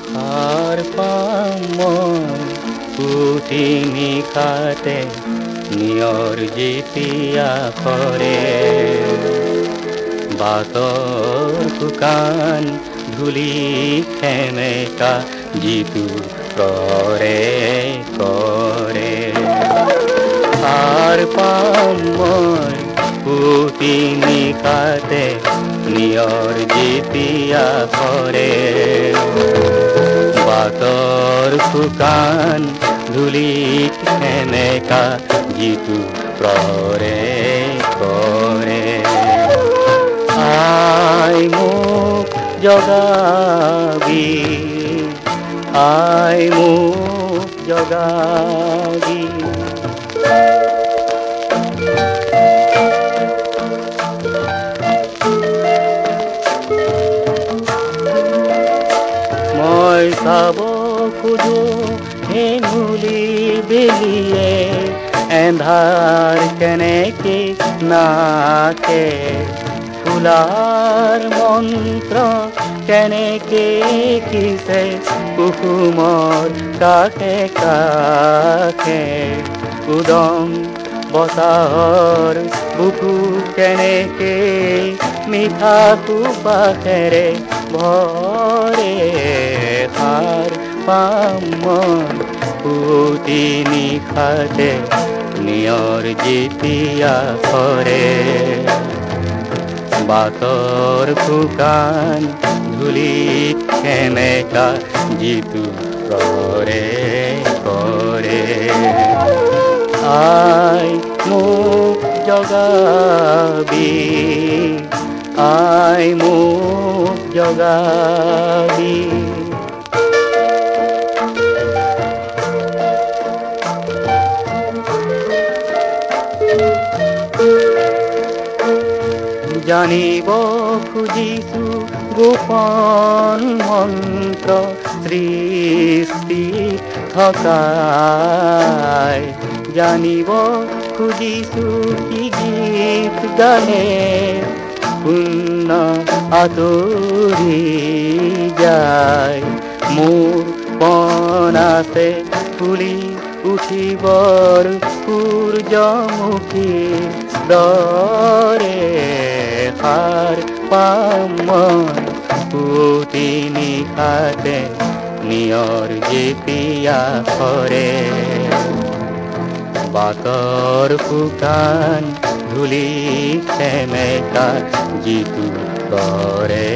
সাৰ পাম মই পুথি নিশাতে নিয়ৰ যেতিয়া কৰে বাটৰ শুকান ধূলি সেমেকা যিটো কৰে সাৰ পাম মই পুথি নিশাতে নিয়ৰ যেতিয়া কৰে বাটৰ শুকান ধূলিত সেমেকা যিটো কৰে আই মোক জগাবি আই মোক জগাবি মই চাব খোজো হেঙুলি বেলিয়ে এন্ধাৰ কেনেকে নাকে ফুলাৰ মন্ত্ৰ কেনেকে কিছে কুসুমৰ কাষে কাষে উদং বতাহৰ বুকু কেনেকে মিঠা সুবাসেৰে ভৰে সাৰ পাম মই পুথি নিশাতে নিয়ৰ যেতিয়া কৰে বাটৰ শুকান ধূলিত সেমেকা যিটো কৰে আই মোক জগাবি আই মোক জগাবি জানিব খুজিছো গোপন মন্ত্ৰ সৃষ্টিত থকাই জানিব খুজিছো কি গীত গানে শূন্য আঁতৰি যায় মোৰ মন আছে ফুলি উঠিবৰ সূৰ্যমুখী দৰে সাৰ পাম মই পুথি নিশাতে নিয়ৰ যেতিয়া কৰে বাটৰ শুকান ধূলি সেমেকা যিটো কৰে